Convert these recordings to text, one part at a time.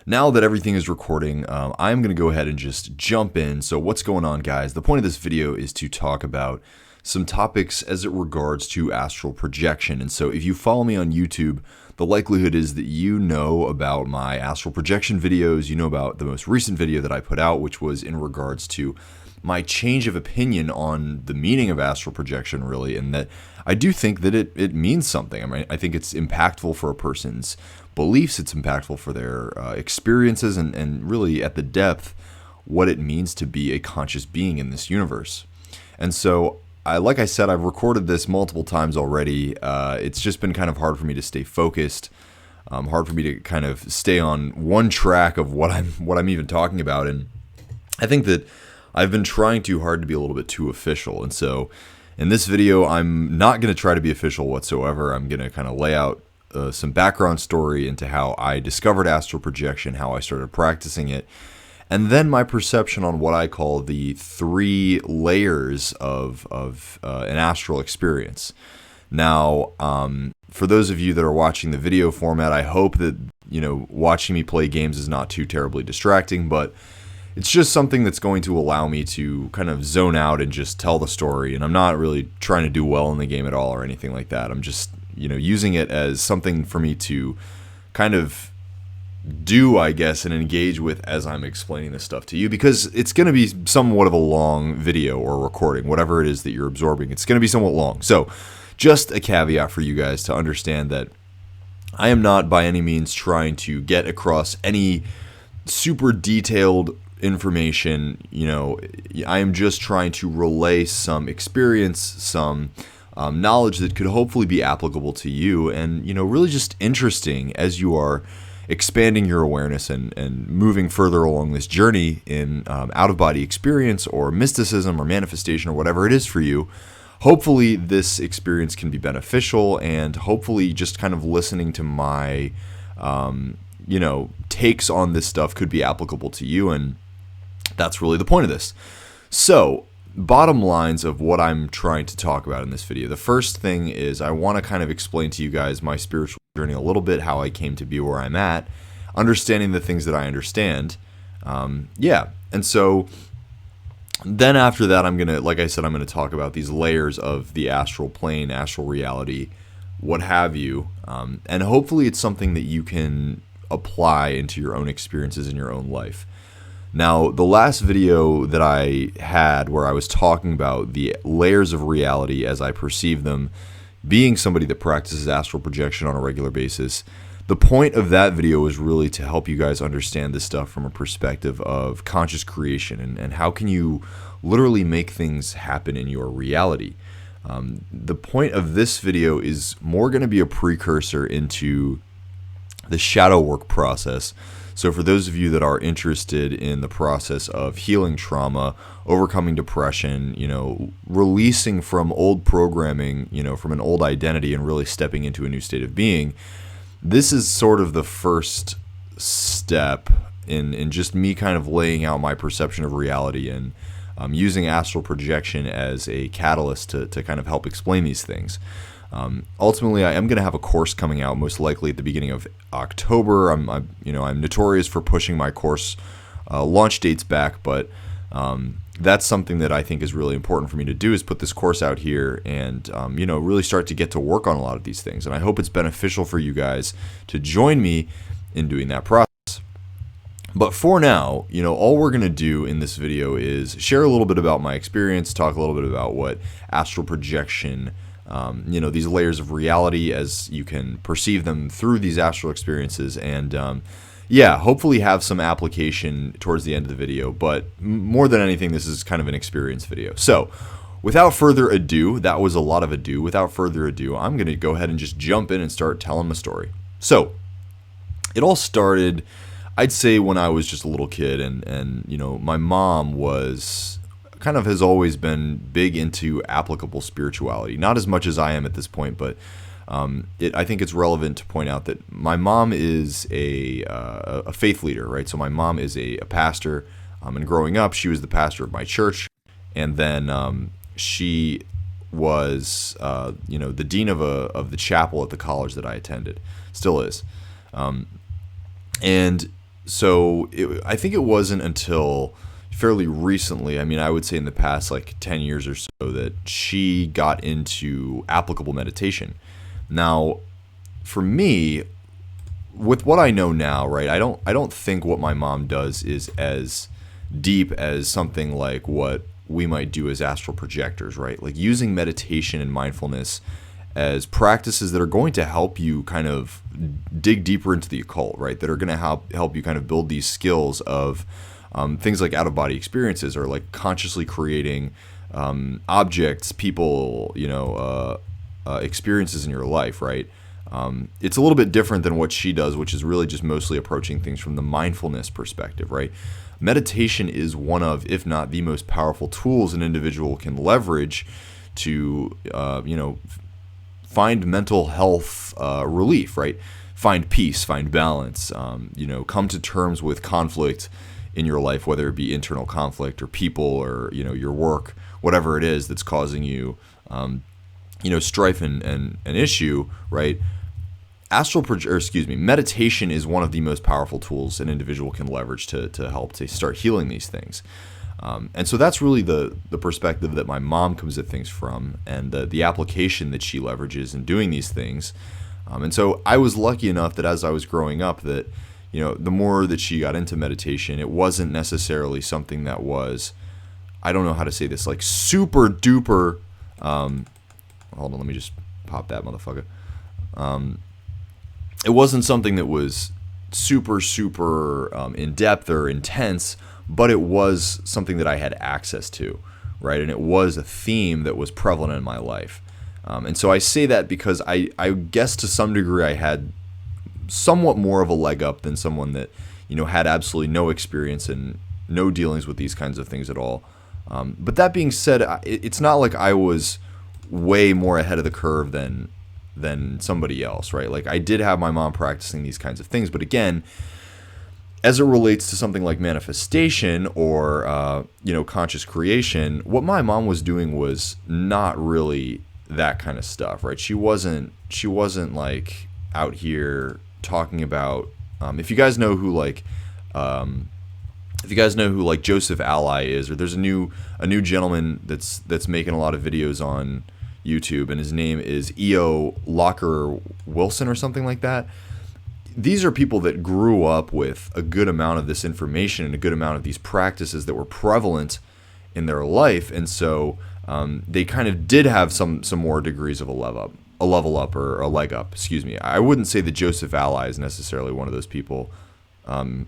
Now that everything is recording, I'm going to go ahead and just jump in. So what's going on, guys? The point of this video is to talk about some topics as it regards to astral projection. And so if you follow me on YouTube, the likelihood is that you know about my astral projection videos. You know about the most recent video that I put out, which was in regards to my change of opinion on the meaning of astral projection, really, and that I do think that it means something. I mean, I think it's impactful for a person's beliefs, it's impactful for their experiences, and really at the depth, what it means to be a conscious being in this universe. And so, like I said, I've recorded this multiple times already. It's just been kind of hard for me to stay focused, hard for me to kind of stay on one track of what I'm even talking about, and I think that I've been trying too hard to be a little bit too official. And so in this video, I'm not going to try to be official whatsoever. I'm going to kind of lay out some background story into how I discovered astral projection, how I started practicing it, and then my perception on what I call the 3 layers of an astral experience. Now, for those of you that are watching the video format, I hope that, watching me play games is not too terribly distracting, but it's just something that's going to allow me to kind of zone out and just tell the story. And I'm not really trying to do well in the game at all or anything like that. I'm just, using it as something for me to kind of do, I guess, and engage with as I'm explaining this stuff to you, because it's going to be somewhat of a long video or recording, whatever it is that you're absorbing. It's going to be somewhat long. So just a caveat for you guys to understand that I am not by any means trying to get across any super detailed information. I am just trying to relay some experience, some knowledge that could hopefully be applicable to you, and really just interesting as you are expanding your awareness and moving further along this journey in out-of-body experience or mysticism or manifestation or whatever it is for you. Hopefully this experience can be beneficial, and hopefully just kind of listening to my takes on this stuff could be applicable to you, and that's really the point of this. So, bottom lines of what I'm trying to talk about in this video. The first thing is I want to kind of explain to you guys my spiritual journey a little bit, how I came to be where I'm at, understanding the things that I understand. And so then after that, I'm going to talk about these layers of the astral plane, astral reality, what have you. And hopefully it's something that you can apply into your own experiences in your own life. Now, the last video that I had where I was talking about the layers of reality as I perceive them, being somebody that practices astral projection on a regular basis, the point of that video was really to help you guys understand this stuff from a perspective of conscious creation and how can you literally make things happen in your reality. The point of this video is more going to be a precursor into the shadow work process. So for those of you that are interested in the process of healing trauma, overcoming depression, releasing from old programming, from an old identity and really stepping into a new state of being, this is sort of the first step in just me kind of laying out my perception of reality and using astral projection as a catalyst to kind of help explain these things. Ultimately, I am going to have a course coming out most likely at the beginning of October. I'm notorious for pushing my course launch dates back, but that's something that I think is really important for me to do, is put this course out here and really start to get to work on a lot of these things. And I hope it's beneficial for you guys to join me in doing that process. But for now, all we're going to do in this video is share a little bit about my experience, talk a little bit about what astral projection, these layers of reality as you can perceive them through these astral experiences, and hopefully have some application towards the end of the video. But more than anything, this is kind of an experience video. So without further ado, that was a lot of ado. Without further ado, I'm going to go ahead and just jump in and start telling my story. So it all started, I'd say, when I was just a little kid, and my mom has always been big into applicable spirituality. Not as much as I am at this point, but I think it's relevant to point out that my mom is a faith leader, right? So my mom is a pastor, and growing up, she was the pastor of my church, and then she was, the dean of the chapel at the college that I attended, still is, and I think it wasn't until fairly recently, I mean, I would say in the past like 10 years or so, that she got into applicable meditation. Now, for me, with what I know now, right, I don't think what my mom does is as deep as something like what we might do as astral projectors, right? Like using meditation and mindfulness as practices that are going to help you kind of dig deeper into the occult, right? That are going to help you kind of build these skills of things like out-of-body experiences, or like consciously creating objects, people, experiences in your life, right? It's a little bit different than what she does, which is really just mostly approaching things from the mindfulness perspective, right? Meditation is one of, if not the most powerful tools an individual can leverage to, find mental health relief, right? Find peace, find balance, come to terms with conflict in your life, whether it be internal conflict or people or, your work, whatever it is that's causing you, strife and an issue, right? Meditation is one of the most powerful tools an individual can leverage to help to start healing these things. And so that's really the perspective that my mom comes at things from, and the application that she leverages in doing these things. And so I was lucky enough that as I was growing up that, the more that she got into meditation, it wasn't necessarily something that was, I don't know how to say this, like super duper, hold on, let me just pop that motherfucker. It wasn't something that was super in-depth or intense, but it was something that I had access to, right? And it was a theme that was prevalent in my life. And so I say that because I guess to some degree I had somewhat more of a leg up than someone that, had absolutely no experience and no dealings with these kinds of things at all. But that being said, it's not like I was way more ahead of the curve than somebody else, right? Like I did have my mom practicing these kinds of things, but again, as it relates to something like manifestation or conscious creation, what my mom was doing was not really that kind of stuff, right? She wasn't like out here talking about if you guys know who Joseph Ally is, or there's a new gentleman that's making a lot of videos on YouTube, and his name is E.O. Locker Wilson or something like that. These are people that grew up with a good amount of this information and a good amount of these practices that were prevalent in their life, and so they kind of did have some more degrees of a level up or a leg up. Excuse me. I wouldn't say that Joseph Ally is necessarily one of those people, to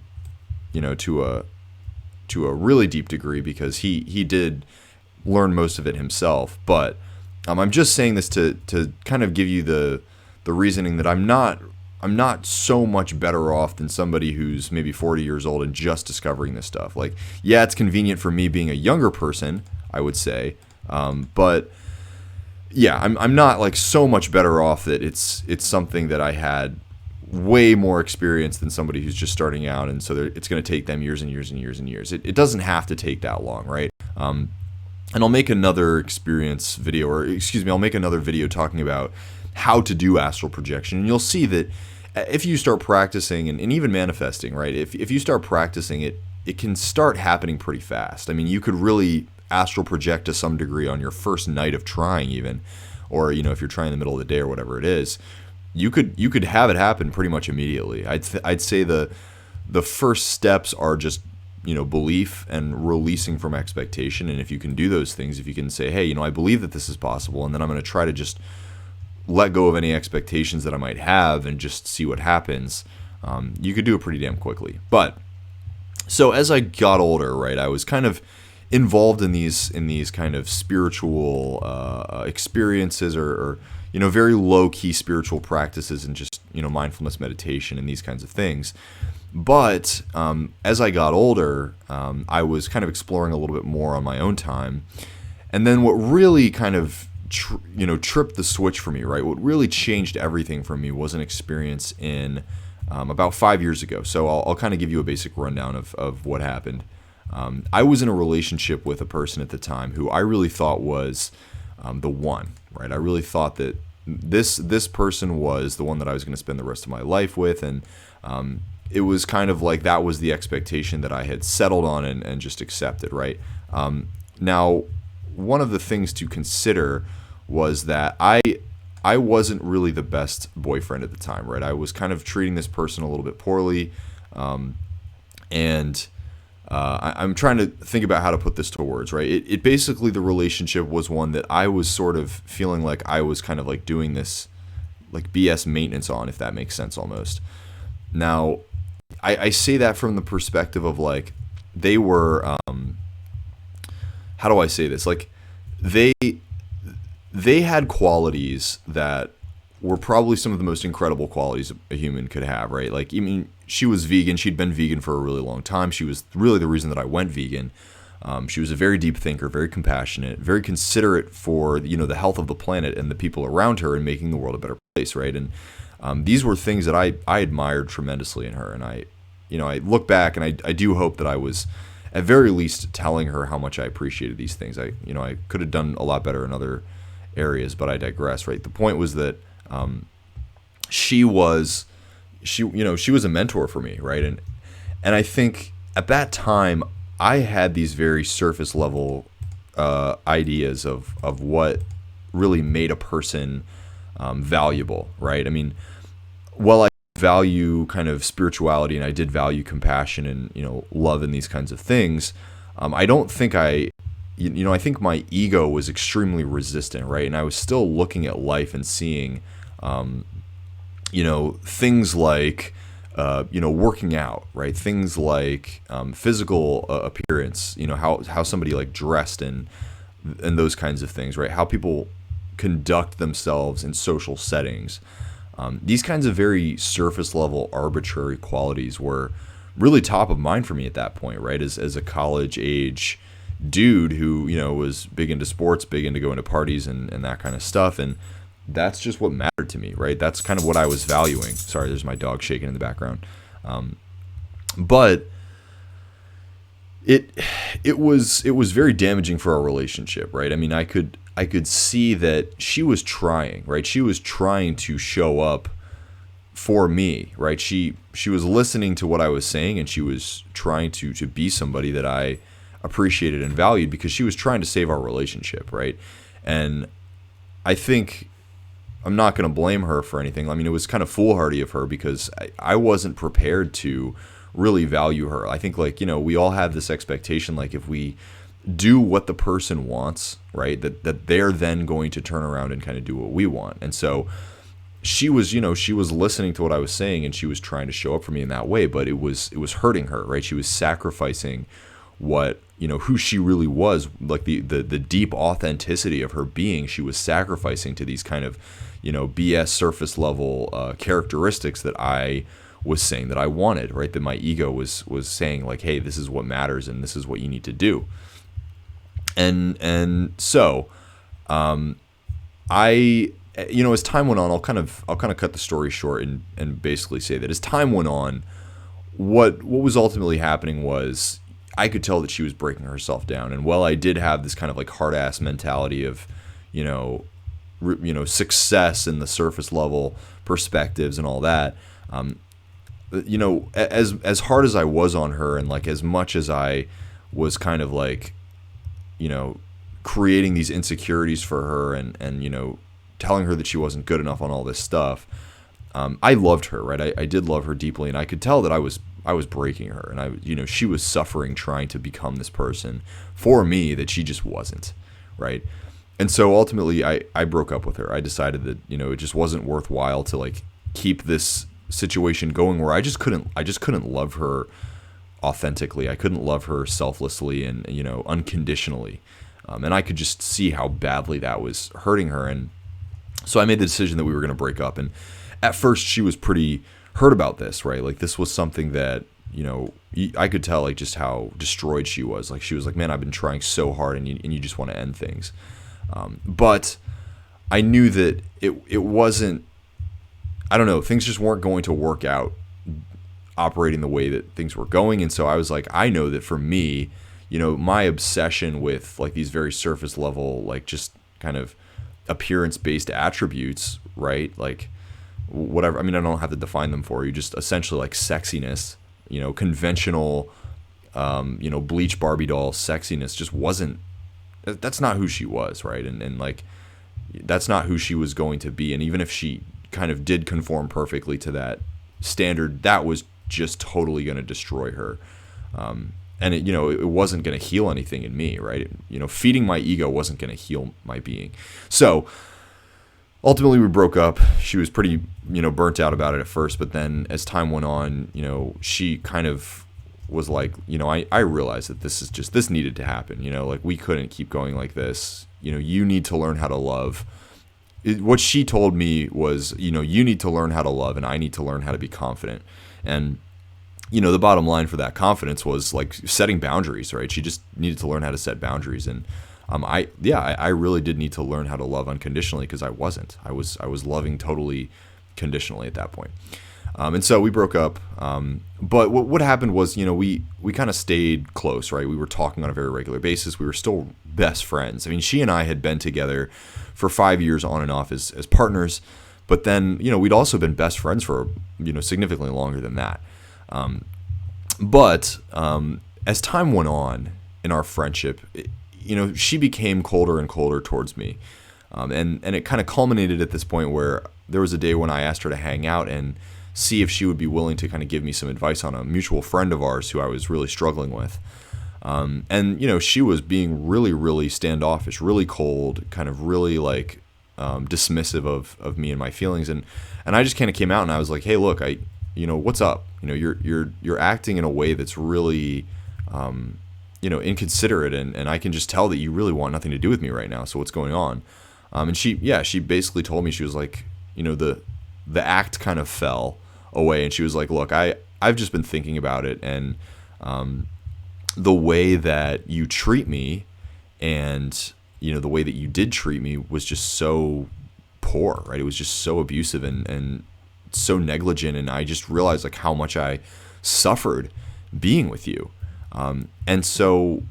a really deep degree, because he did learn most of it himself. But I'm just saying this to kind of give you the reasoning that I'm not so much better off than somebody who's maybe 40 years old and just discovering this stuff. Like, yeah, it's convenient for me being a younger person, I would say, but yeah, I'm not like so much better off that it's something that I had way more experience than somebody who's just starting out, and so it's going to take them years and years and years and years. It doesn't have to take that long, right? And I'll make another I'll make another video talking about how to do astral projection, and you'll see that if you start practicing and even manifesting, right? If you start practicing it can start happening pretty fast. I mean, you could really astral project to some degree on your first night of trying, even, or if you're trying in the middle of the day or whatever it is, you could have it happen pretty much immediately. I'd say the first steps are just belief and releasing from expectation. And if you can do those things, if you can say, hey, I believe that this is possible, and then I'm going to try to just let go of any expectations that I might have and just see what happens, you could do it pretty damn quickly. But so as I got older, right, I was kind of involved in these kind of spiritual experiences or very low-key spiritual practices and just mindfulness meditation and these kinds of things. But as I got older, I was kind of exploring a little bit more on my own time. And then what really kind of tripped the switch for me, right? What really changed everything for me was an experience in about 5 years ago. So I'll kind of give you a basic rundown of what happened. I was in a relationship with a person at the time who I really thought was the one, right? I really thought that this person was the one that I was going to spend the rest of my life with, and it was kind of like that was the expectation that I had settled on and just accepted, right? Now, one of the things to consider was that I wasn't really the best boyfriend at the time, right? I was kind of treating this person a little bit poorly, and I'm trying to think about how to put this to words, right? It basically, the relationship was one that I was sort of feeling like I was kind of like doing this like BS maintenance on, if that makes sense almost. Now, I say that from the perspective of like they were, how do I say this? Like they had qualities that were probably some of the most incredible qualities a human could have, right? Like, I mean, she was vegan. She'd been vegan for a really long time. She was really the reason that I went vegan. She was a very deep thinker, very compassionate, very considerate for, the health of the planet and the people around her and making the world a better place, right? And these were things that I admired tremendously in her. And I look back and I do hope that I was at very least telling her how much I appreciated these things. I could have done a lot better in other areas, but I digress, right? The point was that she was a mentor for me, right? And I think at that time I had these very surface level ideas of what really made a person valuable, right? I mean, while I value kind of spirituality and I did value compassion and love and these kinds of things, I don't think I think my ego was extremely resistant, right? And I was still looking at life and seeing things like working out, right? Things like physical appearance, how somebody like dressed and those kinds of things, right? How people conduct themselves in social settings. These kinds of very surface level arbitrary qualities were really top of mind for me at that point, right? As a college age dude who, was big into sports, big into going to parties and that kind of stuff. And that's just what mattered to me, right? That's kind of what I was valuing. Sorry, there's my dog shaking in the background. But it was very damaging for our relationship, right? I mean, I could see that she was trying, right? She was trying to show up for me, right? She was listening to what I was saying, and she was trying to be somebody that I appreciated and valued because she was trying to save our relationship, right? And I think I'm not going to blame her for anything. I mean, it was kind of foolhardy of her because I wasn't prepared to really value her. I think we all have this expectation, like if we do what the person wants, right, that they're then going to turn around and kind of do what we want. And so she was listening to what I was saying and she was trying to show up for me in that way, but it was hurting her, right? She was sacrificing what, who she really was, like the deep authenticity of her being. She was sacrificing to these kind of, BS surface level characteristics that I was saying that I wanted, right? That my ego was saying like, hey, this is what matters and this is what you need to do. And so, as time went on, I'll kind of cut the story short and basically say that as time went on, what was ultimately happening was I could tell that she was breaking herself down. And while I did have this kind of like hard ass mentality of, success and the surface level perspectives and all that, as hard as I was on her and like as much as I was kind of like, creating these insecurities for her and telling her that she wasn't good enough on all this stuff, I loved her, right? I did love her deeply, and I could tell that I was breaking her, and she was suffering trying to become this person for me that she just wasn't, right? And so ultimately I broke up with her. I decided that, it just wasn't worthwhile to like keep this situation going where I just couldn't love her authentically. I couldn't love her selflessly and, unconditionally. And I could just see how badly that was hurting her. And so I made the decision that we were going to break up. And at first she was pretty hurt about this, right? Like this was something that, I could tell like just how destroyed she was. Like she was like, man, I've been trying so hard and you just want to end things. But I knew that it wasn't, I don't know, things just weren't going to work out operating the way that things were going. And so I was like, I know that for me, my obsession with like these very surface level, like just kind of appearance based attributes, right? Like whatever. I mean, I don't have to define them for you. Just essentially like sexiness, conventional, bleach Barbie doll sexiness just wasn't. That's not who she was, right? And like, that's not who she was going to be. And even if she kind of did conform perfectly to that standard, that was just totally going to destroy her. And it wasn't going to heal anything in me, right? Feeding my ego wasn't going to heal my being. So ultimately we broke up. She was pretty, burnt out about it at first, but then as time went on, she kind of was like, I realized that this needed to happen. Like, we couldn't keep going like this. You need to learn how to love. What she told me was, you need to learn how to love, and I need to learn how to be confident. And the bottom line for that confidence was like setting boundaries, right? She just needed to learn how to set boundaries. And I really did need to learn how to love unconditionally, because I wasn't. I was loving totally conditionally at that point. And so we broke up. But what happened was, we kind of stayed close, right? We were talking on a very regular basis. We were still best friends. I mean, she and I had been together for 5 years on and off as partners. But then, we'd also been best friends for, significantly longer than that. But as time went on in our friendship, she became colder and colder towards me. And it kind of culminated at this point where there was a day when I asked her to hang out and see if she would be willing to kind of give me some advice on a mutual friend of ours who I was really struggling with. And she was being really, really standoffish, really cold, kind of really like dismissive of me and my feelings. And I just kind of came out and I was like, hey, look, what's up? You're acting in a way that's really, inconsiderate, and I can just tell that you really want nothing to do with me right now. So what's going on? And she basically told me, she was like, the act kind of fell away, and she was like, look, I've just been thinking about it, and the way that you treat me, and the way that you did treat me was just so poor, right? It was just so abusive and so negligent, and I just realized like how much I suffered being with you. And so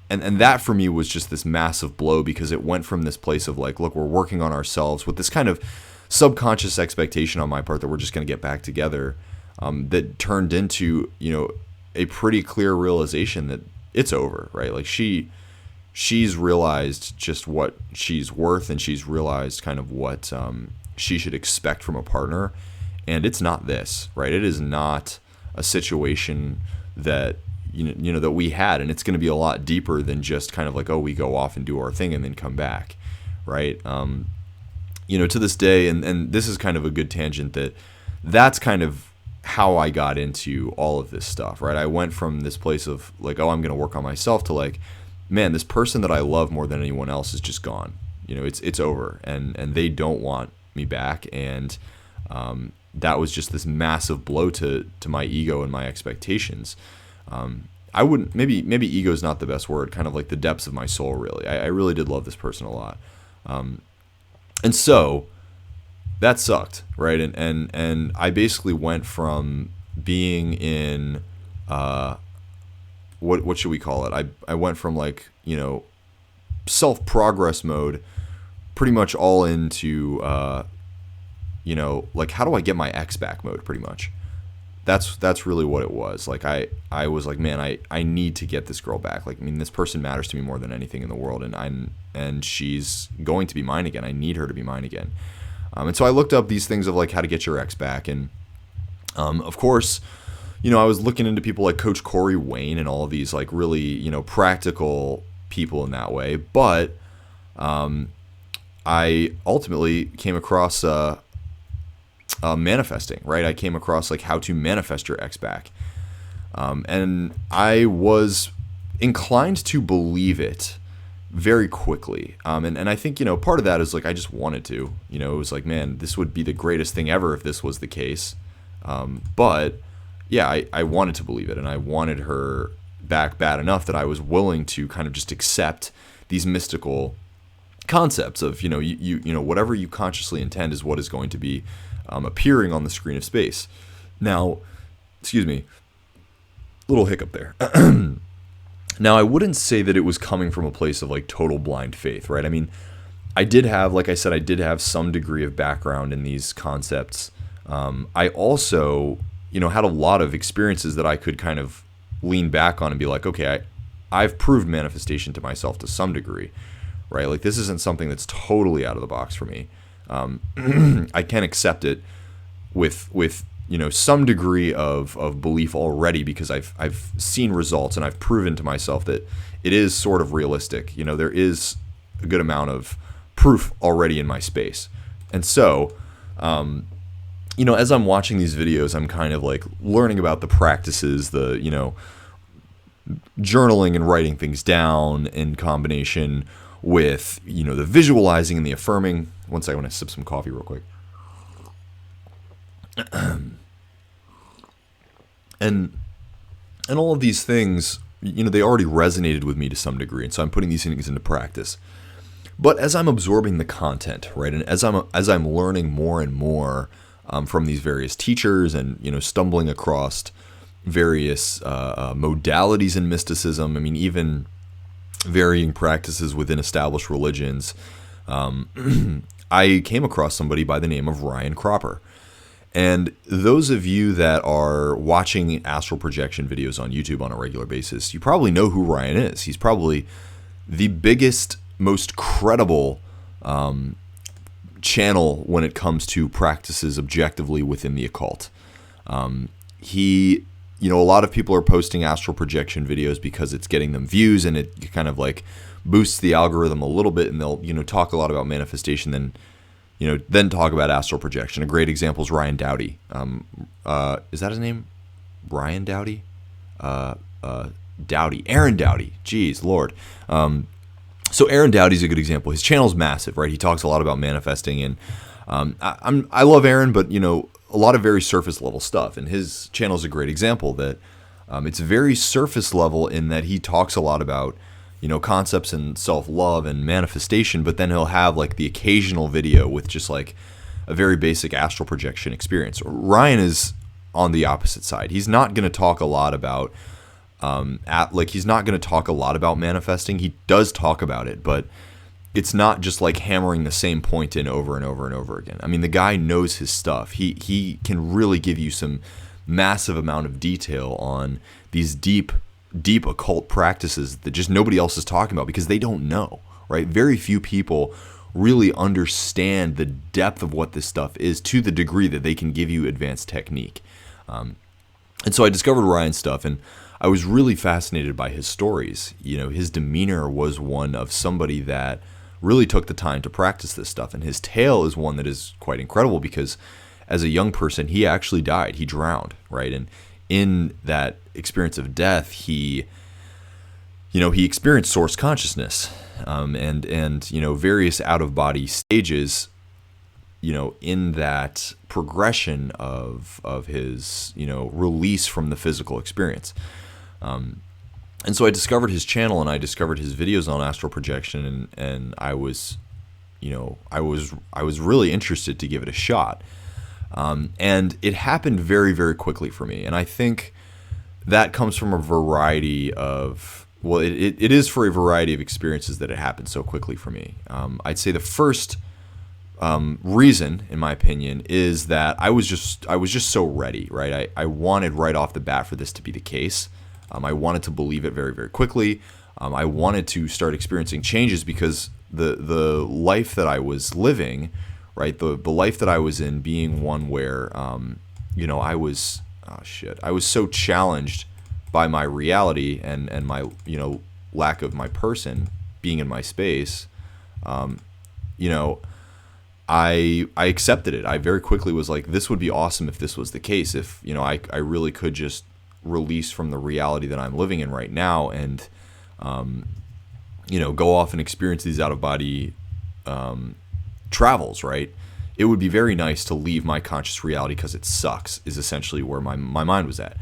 that for me was just this massive blow, because it went from this place of like, look, we're working on ourselves with this kind of subconscious expectation on my part that we're just going to get back together, that turned into, a pretty clear realization that it's over, right? Like she's realized just what she's worth, and she's realized kind of what she should expect from a partner. And it's not this, right? It is not a situation that that we had, and it's going to be a lot deeper than just kind of like, oh, we go off and do our thing and then come back, right? To this day, and this is kind of a good tangent, that's kind of how I got into all of this stuff, right? I went from this place of like, oh, I'm going to work on myself, to like, man, this person that I love more than anyone else is just gone. It's over, and they don't want me back, and that was just this massive blow to my ego and my expectations. I wouldn't, maybe ego is not the best word, kind of like the depths of my soul, really. I really did love this person a lot. And so that sucked, right? And I basically went from being in, what should we call it? I went from like, self-progress mode pretty much all into, like, how do I get my ex back mode, pretty much. That's really what it was. Like, I was like, man, I need to get this girl back. Like, I mean, this person matters to me more than anything in the world, and she's going to be mine again. I need her to be mine again. And so I looked up these things of like how to get your ex back, and of course, I was looking into people like Coach Corey Wayne and all of these like really, practical people in that way. But I ultimately came across manifesting, right? I came across like how to manifest your ex back. And I was inclined to believe it very quickly. And I think, part of that is like, I just wanted to, it was like, man, this would be the greatest thing ever if this was the case. But yeah, I wanted to believe it, and I wanted her back bad enough that I was willing to kind of just accept these mystical concepts of, whatever you consciously intend is what is going to be appearing on the screen of space. Now, excuse me, little hiccup there. Now, I wouldn't say that it was coming from a place of like total blind faith, right? I mean, I did have, like I said, I did have some degree of background in these concepts I also, had a lot of experiences that I could kind of lean back on and be like, okay, I've proved manifestation to myself to some degree, right? Like, this isn't something that's totally out of the box for me. I can accept it with some degree of belief already, because I've seen results and I've proven to myself that it is sort of realistic. There is a good amount of proof already in my space. And so, as I'm watching these videos, I'm kind of like learning about the practices, the, journaling and writing things down in combination with, the visualizing and the affirming. One second, I want to sip some coffee real quick. And all of these things, they already resonated with me to some degree, and so I'm putting these things into practice. But as I'm absorbing the content, right, and as I'm learning more and more from these various teachers, and stumbling across various modalities in mysticism, I mean, even varying practices within established religions, I came across somebody by the name of Ryan Cropper. And those of you that are watching astral projection videos on YouTube on a regular basis, you probably know who Ryan is. He's probably the biggest, most credible channel when it comes to practices objectively within the occult. A lot of people are posting astral projection videos because it's getting them views, and it kind of like boosts the algorithm a little bit, and they'll talk a lot about manifestation, then talk about astral projection. A great example is Ryan Dowdy. Is that his name? Ryan Dowdy? Dowdy. Aaron Dowdy. Jeez, Lord. So Aaron Dowdy's a good example. His channel's massive, right? He talks a lot about manifesting, and I love Aaron, but a lot of very surface level stuff. And his channel's a great example that it's very surface level in that he talks a lot about concepts and self-love and manifestation, but then he'll have like the occasional video with just like a very basic astral projection experience. Ryan is on the opposite side. He's not going to talk a lot about he's not going to talk a lot about manifesting. He does talk about it, but it's not just like hammering the same point in over and over and over again. I mean, the guy knows his stuff. He can really give you some massive amount of detail on these deep occult practices that just nobody else is talking about, because they don't know, right? Very few people really understand the depth of what this stuff is to the degree that they can give you advanced technique. And so I discovered Ryan's stuff, and I was really fascinated by his stories. His demeanor was one of somebody that really took the time to practice this stuff, and his tale is one that is quite incredible, because as a young person, he actually died. He drowned, right? And in that experience of death, he experienced source consciousness, and various out of body stages, in that progression of his release from the physical experience. And so I discovered his channel, and I discovered his videos on astral projection, and I was really interested to give it a shot. And it happened very, very quickly for me. And I think that comes from a variety of, it is for a variety of experiences that it happened so quickly for me. I'd say the first reason, in my opinion, is that I was just so ready, right? I wanted right off the bat for this to be the case. I wanted to believe it very, very quickly. I wanted to start experiencing changes, because the life that I was living, right, the life that I was in, being one where, I was so challenged by my reality and my, lack of my person being in my space, I accepted it. I very quickly was like, this would be awesome if this was the case, if, I really could just release from the reality that I'm living in right now, and, go off and experience these out-of-body travels, right? It would be very nice to leave my conscious reality because it sucks, is essentially where my mind was at.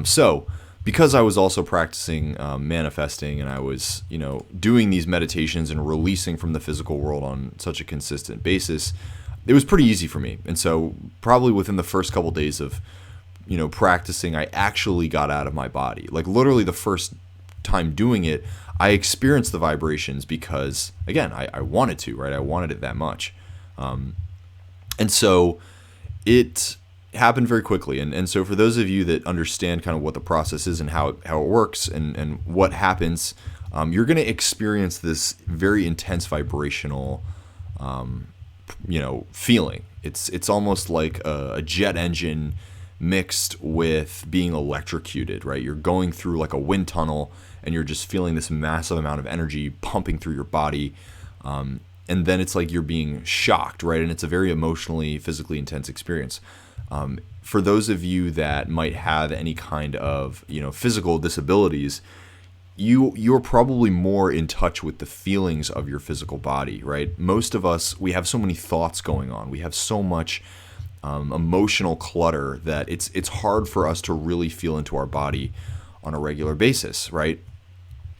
So because I was also practicing manifesting, and I was, doing these meditations and releasing from the physical world on such a consistent basis, it was pretty easy for me. And so probably within the first couple days of, practicing, I actually got out of my body. Like literally the first time doing it, I experienced the vibrations because, again, I wanted to, right? I wanted it that much. And so it happened very quickly. And so for those of you that understand kind of what the process is and how it works and what happens, you're going to experience this very intense vibrational, feeling. It's almost like a jet engine mixed with being electrocuted, right? You're going through like a wind tunnel and you're just feeling this massive amount of energy pumping through your body. And then it's like you're being shocked, right? And it's a very emotionally, physically intense experience. For those of you that might have any kind of, physical disabilities, you're probably more in touch with the feelings of your physical body, right? Most of us, we have so many thoughts going on. We have so much emotional clutter that it's hard for us to really feel into our body on a regular basis, right?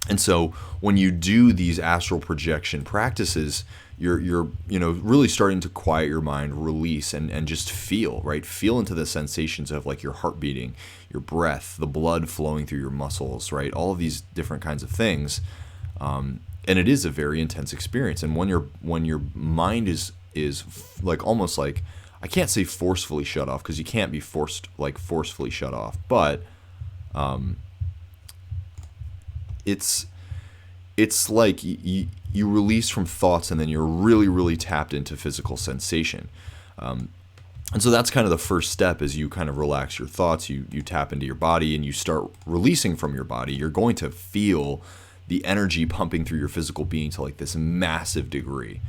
And so when you do these astral projection practices, you're really starting to quiet your mind, release, and just feel, right? Feel into the sensations of like your heart beating, your breath, the blood flowing through your muscles, right? All of these different kinds of things. And it is a very intense experience. And when your mind is like almost like, I can't say forcefully shut off because you can't be forcefully shut off, but it's like you release from thoughts and then you're really, really tapped into physical sensation. And so that's kind of the first step as you kind of relax your thoughts, you tap into your body and you start releasing from your body. You're going to feel the energy pumping through your physical being to like this massive degree.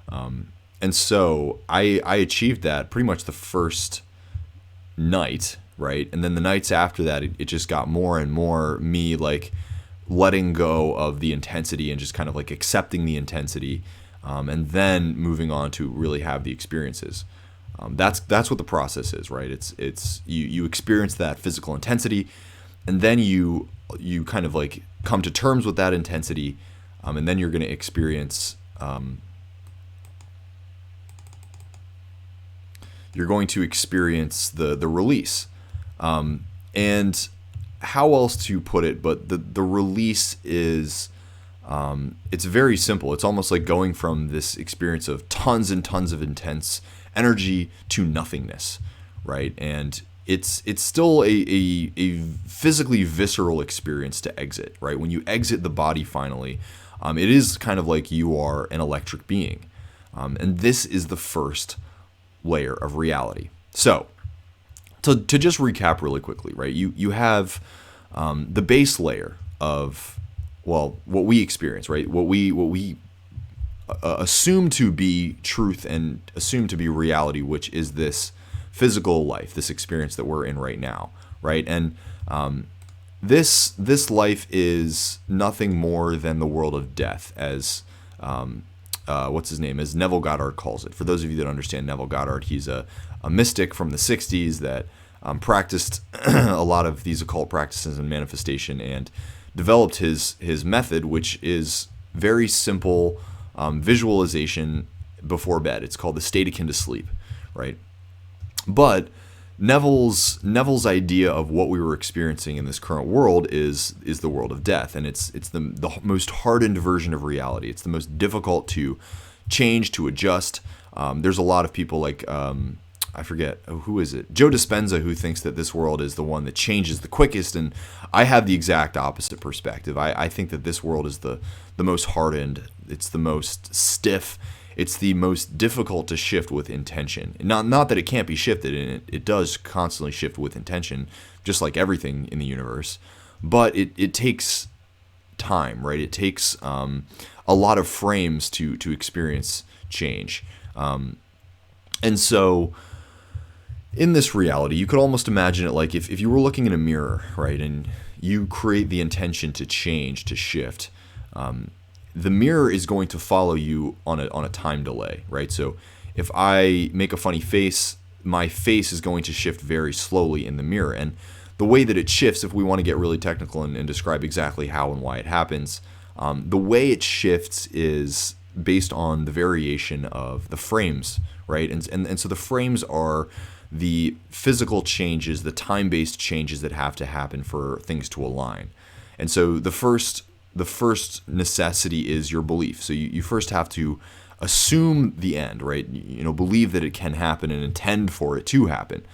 And so I achieved that pretty much the first night, right? And then the nights after that, it just got more and more me like letting go of the intensity and just kind of like accepting the intensity, and then moving on to really have the experiences. That's what the process is, right? It's you experience that physical intensity, and then you kind of like come to terms with that intensity, and then you're going to experience the release. And how else to put it, but the release is, it's very simple. It's almost like going from this experience of tons and tons of intense energy to nothingness, right? And it's still a physically visceral experience to exit, right? When you exit the body finally, it is kind of like you are an electric being. And this is the first layer of reality. So to just recap really quickly, right? You have the base layer of, well, what we experience, right? What we assume to be truth and assume to be reality, which is this physical life, this experience that we're in right now, right? And this life is nothing more than the world of death, as what's his name, as Neville Goddard calls it. For those of you that understand Neville Goddard, he's a mystic from the 60s that practiced a lot of these occult practices and manifestation, and developed his method, which is very simple visualization before bed. It's called the state akin to sleep, right? But Neville's idea of what we were experiencing in this current world is the world of death, and it's the most hardened version of reality. It's the most difficult to change, to adjust. There's a lot of people like I forget, who is it? Joe Dispenza, who thinks that this world is the one that changes the quickest, and I have the exact opposite perspective. I think that this world is the most hardened. It's the most stiff. It's the most difficult to shift with intention. Not that it can't be shifted, and it does constantly shift with intention, just like everything in the universe. But it takes time, right? It takes a lot of frames to experience change. And so in this reality, you could almost imagine it like if you were looking in a mirror, right, and you create the intention to change, to shift, the mirror is going to follow you on a time delay, right? So if I make a funny face, my face is going to shift very slowly in the mirror. And the way that it shifts, if we want to get really technical and describe exactly how and why it happens, the way it shifts is based on the variation of the frames, right? And so the frames are the physical changes, the time-based changes that have to happen for things to align. And so the first necessity is your belief. So you first have to assume the end, right? Believe that it can happen and intend for it to happen.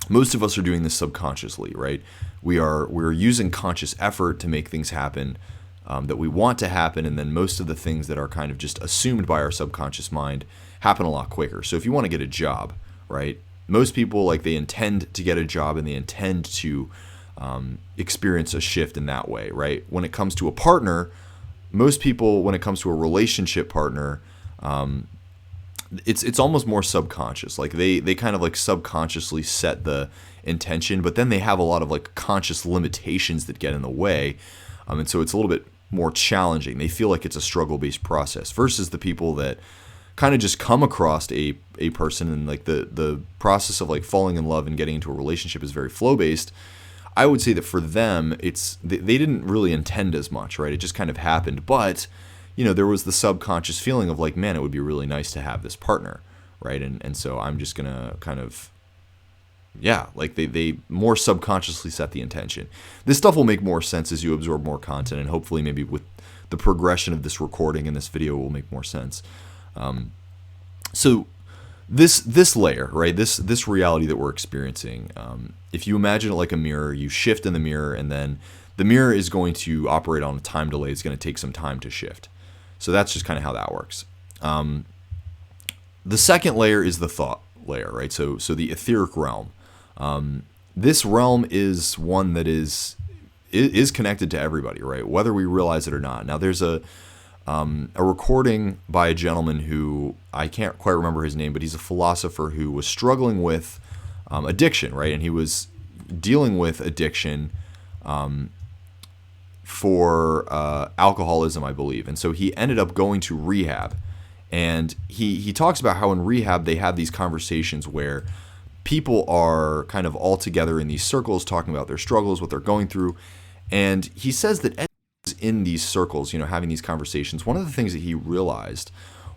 Most of us are doing this subconsciously, right? We're using conscious effort to make things happen that we want to happen, and then most of the things that are kind of just assumed by our subconscious mind happen a lot quicker. So if you want to get a job, right? Most people, like, they intend to get a job and they intend to experience a shift in that way, right? When it comes to a partner, most people, when it comes to a relationship partner, it's almost more subconscious. Like they kind of like subconsciously set the intention, but then they have a lot of like conscious limitations that get in the way, and so it's a little bit more challenging. They feel like it's a struggle-based process versus the people that kind of just come across a person, and like the process of like falling in love and getting into a relationship is very flow-based. I would say that for them, they didn't really intend as much, right? It just kind of happened, but there was the subconscious feeling of like, man, it would be really nice to have this partner, right? And so I'm just gonna kind of, like they more subconsciously set the intention. This stuff will make more sense as you absorb more content, and hopefully maybe with the progression of this recording and this video will make more sense. So this layer, right? This reality that we're experiencing, if you imagine it like a mirror, you shift in the mirror, and then the mirror is going to operate on a time delay. It's going to take some time to shift. So that's just kind of how that works. The second layer is the thought layer, right? So the etheric realm. This realm is one that is connected to everybody, right? Whether we realize it or not. Now there's a recording by a gentleman who, I can't quite remember his name, but he's a philosopher who was struggling with addiction, right? And he was dealing with addiction for alcoholism, I believe. And so he ended up going to rehab. And he talks about how in rehab they have these conversations where people are kind of all together in these circles talking about their struggles, what they're going through. And he says that in these circles, having these conversations, one of the things that he realized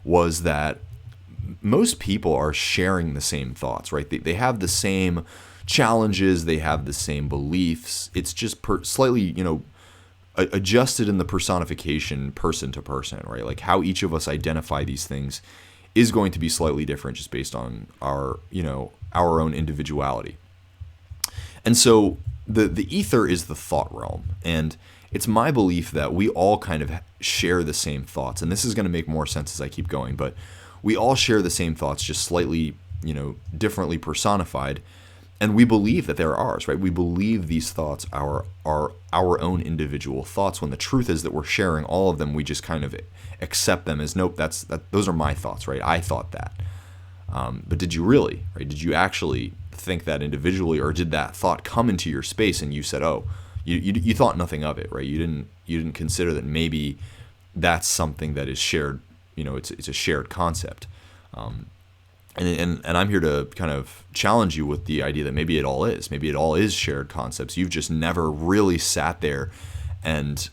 was that most people are sharing the same thoughts, right? They have the same challenges, they have the same beliefs. It's just slightly, adjusted in the personification person to person, right? Like how each of us identify these things is going to be slightly different just based on our own individuality. And so the ether is the thought realm, and it's my belief that we all kind of share the same thoughts, and this is going to make more sense as I keep going, but we all share the same thoughts, just slightly, differently personified, and we believe that they're ours, right? We believe these thoughts are our own individual thoughts, when the truth is that we're sharing all of them. We just kind of accept them as, nope, those are my thoughts, right? I thought that. But did you really, right? Did you actually think that individually, or did that thought come into your space and you said, oh, you thought nothing of it, right? You didn't consider that maybe that's something that is shared. It's a shared concept. And I'm here to kind of challenge you with the idea that maybe it all is. Maybe it all is shared concepts. You've just never really sat there and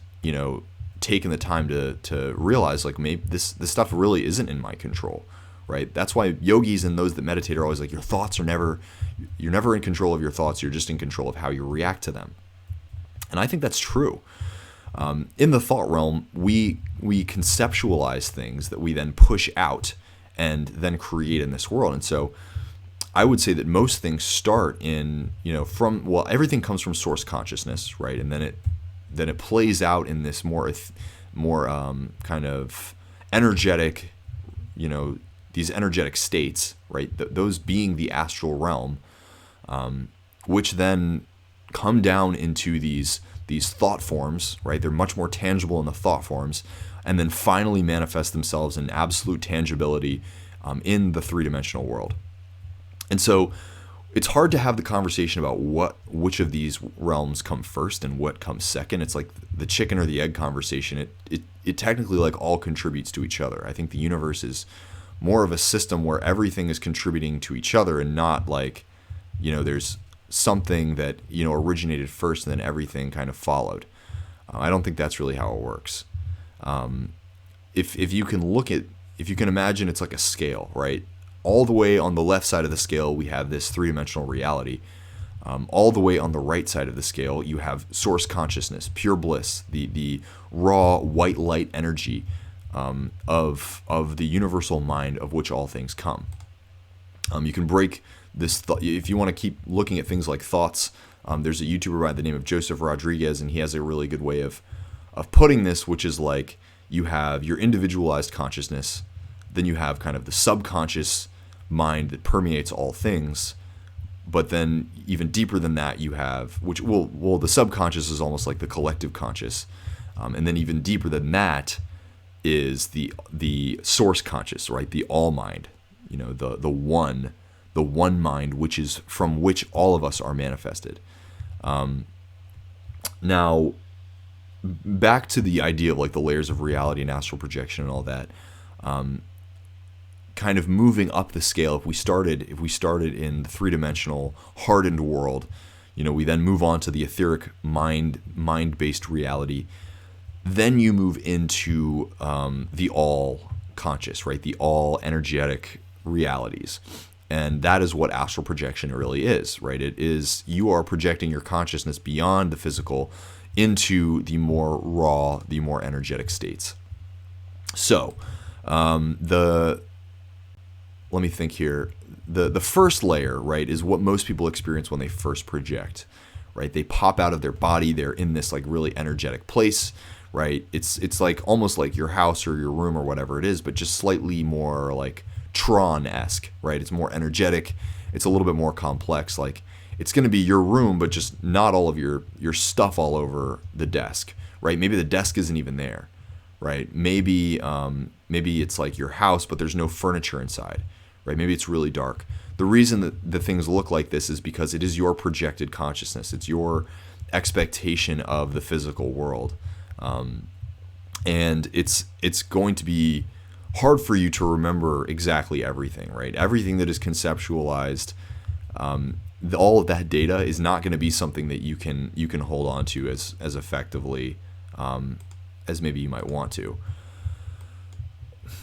taken the time to realize, like, maybe this stuff really isn't in my control, right? That's why yogis and those that meditate are always like, you're never in control of your thoughts. You're just in control of how you react to them. And I think that's true. In the thought realm, we conceptualize things that we then push out and then create in this world. And so I would say that most things start in, everything comes from source consciousness, right? And then it plays out in this more kind of energetic, these energetic states, right? Those being the astral realm, which then come down into these thought forms, right? They're much more tangible in the thought forms, and then finally manifest themselves in absolute tangibility in the three-dimensional world. And so it's hard to have the conversation about which of these realms come first and what comes second. It's like the chicken or the egg conversation. It technically like all contributes to each other. I think the universe is more of a system where everything is contributing to each other, and not like, there's something that originated first and then everything kind of followed. I don't think that's really how it works. If you can imagine, it's like a scale, right? All the way on the left side of the scale, we have this three-dimensional reality. All the way on the right side of the scale, you have source consciousness, pure bliss, the raw white light energy of the universal mind of which all things come. You can break this if you want to keep looking at things like thoughts. There's a YouTuber by the name of Joseph Rodriguez, and he has a really good way of putting this, which is like you have your individualized consciousness, then you have kind of the subconscious mind that permeates all things, but then even deeper than that you have, which the subconscious is almost like the collective conscious, and then even deeper than that is the source conscious, right? The all mind, the one mind, which is from which all of us are manifested. Now, back to the idea of like the layers of reality and astral projection and all that. Kind of moving up the scale. If we started in the three-dimensional hardened world, we then move on to the etheric mind-based reality. Then you move into the all conscious, right? The all energetic realities. And that is what astral projection really is, right? It is, you are projecting your consciousness beyond the physical into the more raw, the more energetic states. So, let me think here. The first layer, right, is what most people experience when they first project, right? They pop out of their body. They're in this like really energetic place, right? It's like almost like your house or your room or whatever it is, but just slightly more like Tron-esque, right? It's more energetic. It's a little bit more complex. Like it's going to be your room, but just not all of your stuff all over the desk, right? Maybe the desk isn't even there, right? Maybe it's like your house, but there's no furniture inside, right? Maybe it's really dark. The reason that the things look like this is because it is your projected consciousness. It's your expectation of the physical world. And it's going to be hard for you to remember exactly everything, right? Everything that is conceptualized, all of that data is not going to be something that you can hold on to as effectively as maybe you might want to.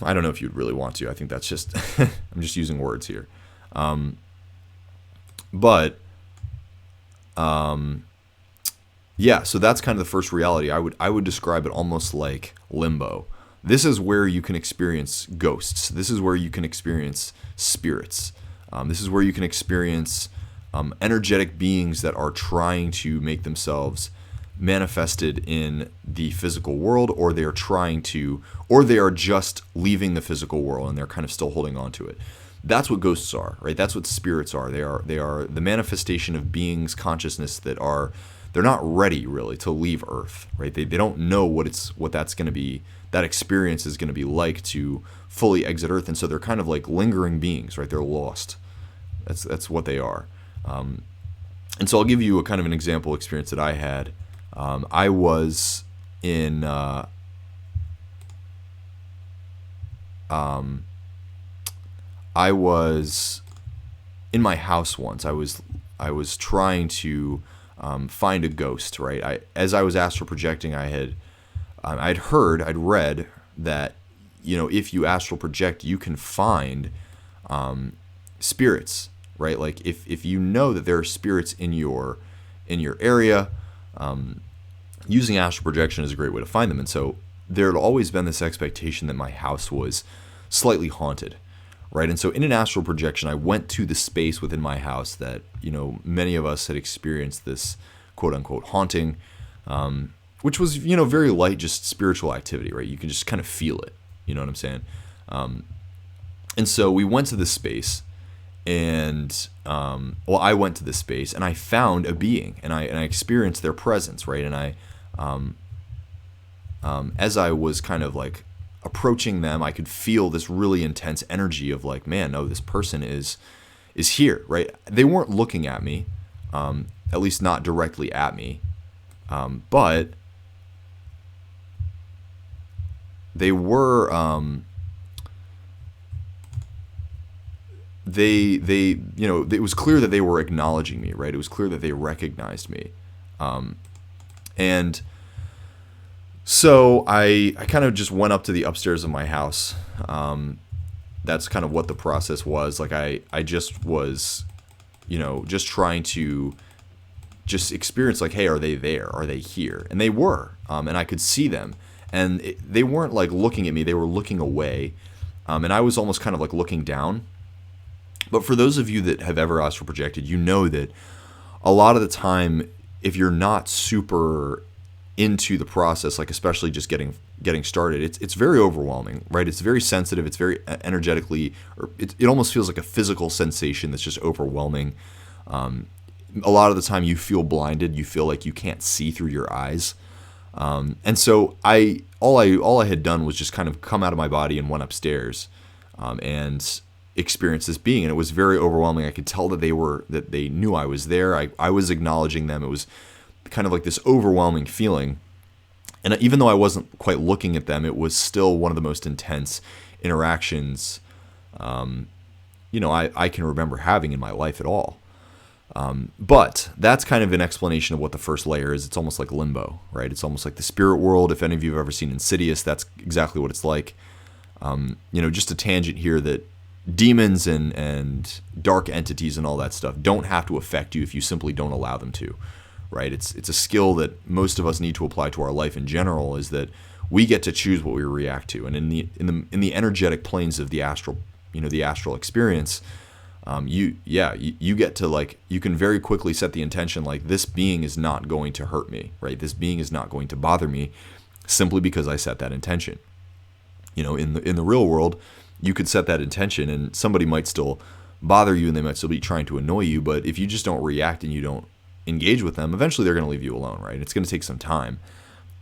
I don't know if you'd really want to. I think that's just I'm just using words here. Yeah, so that's kind of the first reality. I would describe it almost like limbo. This is where you can experience ghosts. This is where you can experience spirits. This is where you can experience energetic beings that are trying to make themselves manifested in the physical world, or they are just leaving the physical world and they're kind of still holding on to it. That's what ghosts are, right? That's what spirits are. They are the manifestation of beings' consciousness they're not ready really to leave Earth, right? They don't know what that's going to be, that experience is going to be like to fully exit Earth, and so they're kind of like lingering beings, right? They're lost. That's what they are. And so I'll give you a kind of an example experience that I had. I was in my house once. I was trying to find a ghost, right? As I was astral projecting, I'd read that if you astral project, you can find spirits, right? Like if you know that there are spirits in your area. Using astral projection is a great way to find them. And so there had always been this expectation that my house was slightly haunted, right? And so in an astral projection, I went to the space within my house that, many of us had experienced this quote unquote haunting, which was, very light, just spiritual activity, right? You can just kind of feel it. You know what I'm saying? And so we went to this space. And I went to this space and I found a being, and I experienced their presence, right? And as I was kind of like approaching them, I could feel this really intense energy of like, man, no, this person is here, right? They weren't looking at me, at least not directly at me, but they were. It was clear that they were acknowledging me, right? It was clear that they recognized me. And so I kind of just went up to the upstairs of my house. That's kind of what the process was. Like I just was, just trying to just experience like, hey, are they there? Are they here? And they were, and I could see them. and they weren't like looking at me, they were looking away, and I was almost kind of like looking down. But for those of you that have ever astral projected, you know that a lot of the time, if you're not super into the process, like especially just getting started, it's very overwhelming, right? It's very sensitive. It's very energetically, or it almost feels like a physical sensation that's just overwhelming. A lot of the time, you feel blinded. You feel like you can't see through your eyes, and so all I had done was just kind of come out of my body and went upstairs, and experienced this being, and it was very overwhelming. I could tell that they knew I was there. I was acknowledging them. It was kind of like this overwhelming feeling. And even though I wasn't quite looking at them, it was still one of the most intense interactions, I can remember having in my life at all. But that's kind of an explanation of what the first layer is. It's almost like limbo, right? It's almost like the spirit world. If any of you have ever seen Insidious, that's exactly what it's like. Just a tangent here that demons and dark entities and all that stuff don't have to affect you if you simply don't allow them to, right? It's a skill that most of us need to apply to our life in general, is that we get to choose what we react to. And in the energetic planes of the astral, the astral experience, you get to, like, you can very quickly set the intention, like, this being is not going to hurt me, right? This being is not going to bother me, simply because I set that intention. In the real world, you could set that intention and somebody might still bother you and they might still be trying to annoy you, but if you just don't react and you don't engage with them, eventually they're going to leave you alone, right? It's going to take some time.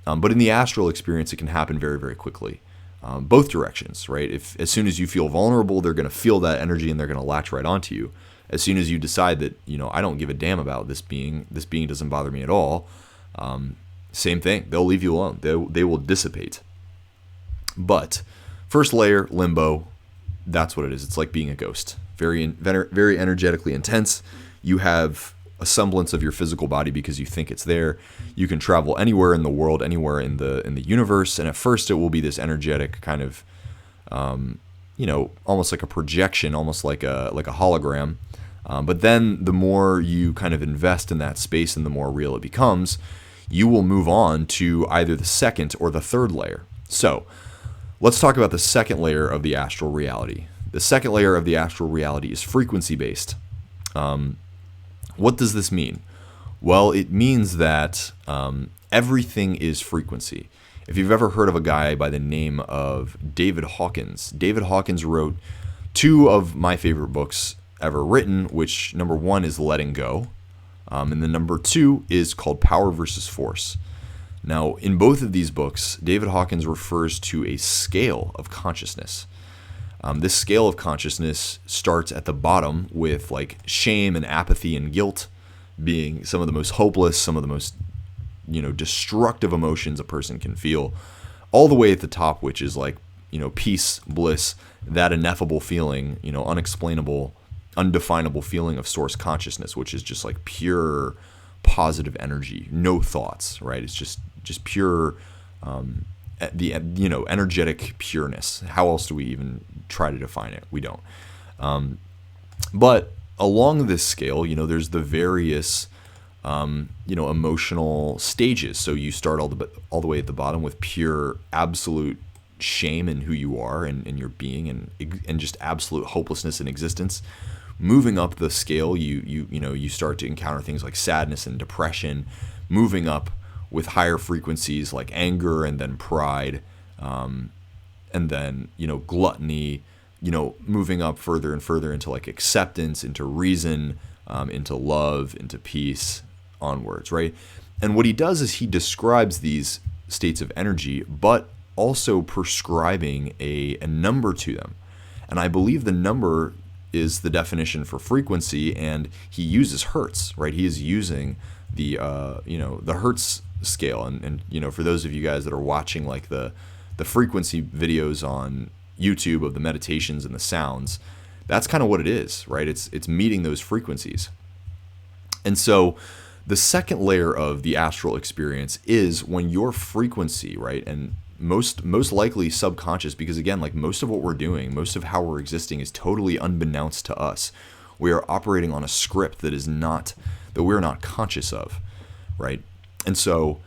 But in the astral experience, it can happen very, very quickly. Both directions, right? If as soon as you feel vulnerable, they're going to feel that energy and they're going to latch right onto you. As soon as you decide that, I don't give a damn about this being doesn't bother me at all, same thing. They'll leave you alone. They will dissipate. But first layer, limbo, that's what it is. It's like being a ghost. Very, very energetically intense. You have a semblance of your physical body because you think it's there. You can travel anywhere in the world, anywhere in the universe, and at first it will be this energetic kind of, almost like a projection, almost like a hologram. But then the more you kind of invest in that space and the more real it becomes, you will move on to either the second or the third layer. So let's talk about the second layer of the astral reality. The second layer of the astral reality is frequency-based. What does this mean? Well, it means that everything is frequency. If you've ever heard of a guy by the name of David Hawkins wrote two of my favorite books ever written, which number one is Letting Go, and then number two is called Power versus Force. Now, in both of these books, David Hawkins refers to a scale of consciousness. This scale of consciousness starts at the bottom with like shame and apathy and guilt being some of the most hopeless, some of the most, destructive emotions a person can feel, all the way at the top, which is like, peace, bliss, that ineffable feeling, unexplainable, undefinable feeling of source consciousness, which is just like pure positive energy, no thoughts, right? It's just pure, energetic pureness. How else do we even try to define it? We don't. But along this scale, there's the various, emotional stages. So you start all the way at the bottom with pure, absolute shame in who you are and your being and just absolute hopelessness in existence. Moving up the scale, you start to encounter things like sadness and depression. Moving up with higher frequencies like anger and then pride, and then gluttony. Moving up further and further into like acceptance, into reason, into love, into peace, onwards, right? And what he does is he describes these states of energy, but also prescribing a number to them. And I believe the number is the definition for frequency, and he uses hertz, right? He is using the the hertz scale, and for those of you guys that are watching like the frequency videos on YouTube of the meditations and the sounds, that's kind of what it is, right? It's meeting those frequencies. And so the second layer of the astral experience is when your frequency, right, and most likely subconscious, because again, like most of what we're doing, most of how we're existing is totally unbeknownst to us. We are operating on a script that we're not conscious of, right? And so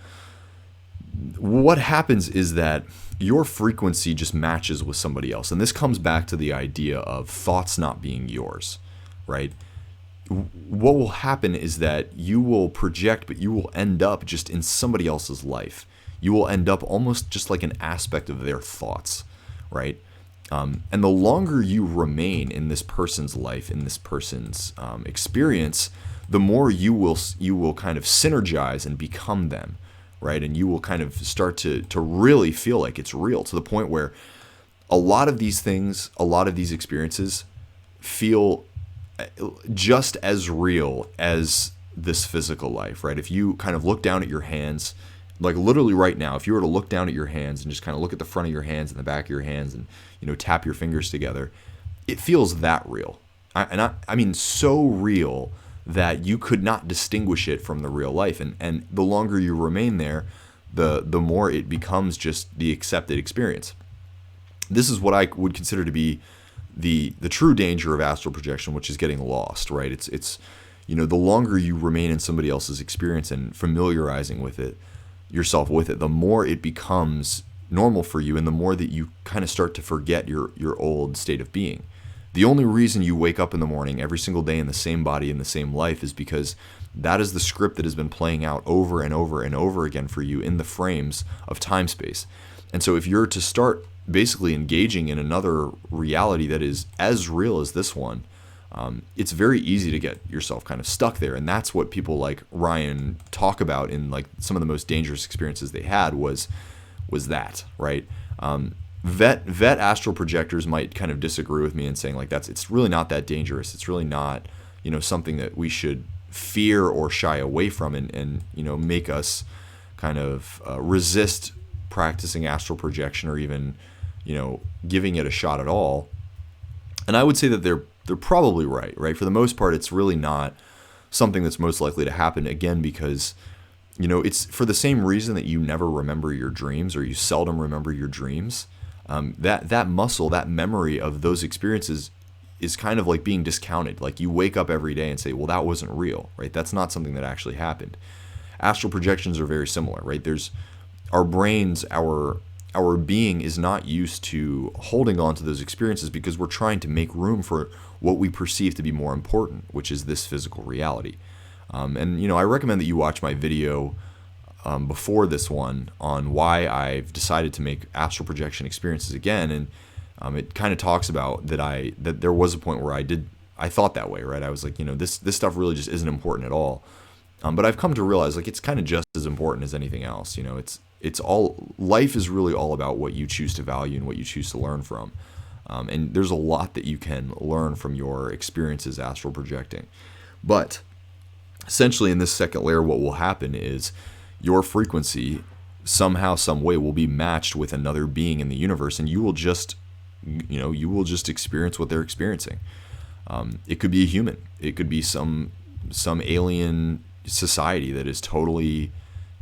what happens is that your frequency just matches with somebody else. And this comes back to the idea of thoughts not being yours, right? What will happen is that you will project, but you will end up just in somebody else's life. You will end up almost just like an aspect of their thoughts, right? And the longer you remain in this person's life, in this person's experience, the more you will kind of synergize and become them, right? And you will kind of start to really feel like it's real, to the point where a lot of these things, a lot of these experiences feel just as real as this physical life, right? If you kind of look down at your hands, like literally right now, if you were to look down at your hands and just kind of look at the front of your hands and the back of your hands and, tap your fingers together, it feels that real. I mean, so real that you could not distinguish it from the real life. And the longer you remain there, the more it becomes just the accepted experience. This is what I would consider to be the true danger of astral projection, which is getting lost, right? It's the longer you remain in somebody else's experience and familiarizing with it, yourself with it, the more it becomes normal for you, and the more that you kind of start to forget your old state of being. The only reason you wake up in the morning every single day in the same body, in the same life, is because that is the script that has been playing out over and over and over again for you in the frames of time space. And so if you're to start basically engaging in another reality that is as real as this one, it's very easy to get yourself kind of stuck there. And that's what people like Ryan talk about in like some of the most dangerous experiences they had was that, right? Vet astral projectors might kind of disagree with me and saying like it's really not that dangerous. It's really not, something that we should fear or shy away from and make us kind of resist practicing astral projection or even, giving it a shot at all. And I would say that they're probably right? For the most part, it's really not something that's most likely to happen, again, because, it's for the same reason that you never remember your dreams, or you seldom remember your dreams. That muscle, that memory of those experiences is kind of like being discounted. Like you wake up every day and say, well, that wasn't real, right? That's not something that actually happened. Astral projections are very similar, right? There's our brains, our being is not used to holding on to those experiences because we're trying to make room for what we perceive to be more important, which is this physical reality. And I recommend that you watch my video before this one on why I've decided to make astral projection experiences again. And it kind of talks about that there was a point where I thought that way, right? I was like, this stuff really just isn't important at all. But I've come to realize like it's kind of just as important as anything else. It's all, life is really all about what you choose to value and what you choose to learn from. And there's a lot that you can learn from your experiences astral projecting. But essentially in this second layer, what will happen is your frequency somehow, some way will be matched with another being in the universe, and you will just experience what they're experiencing. It could be a human. It could be some alien society that is totally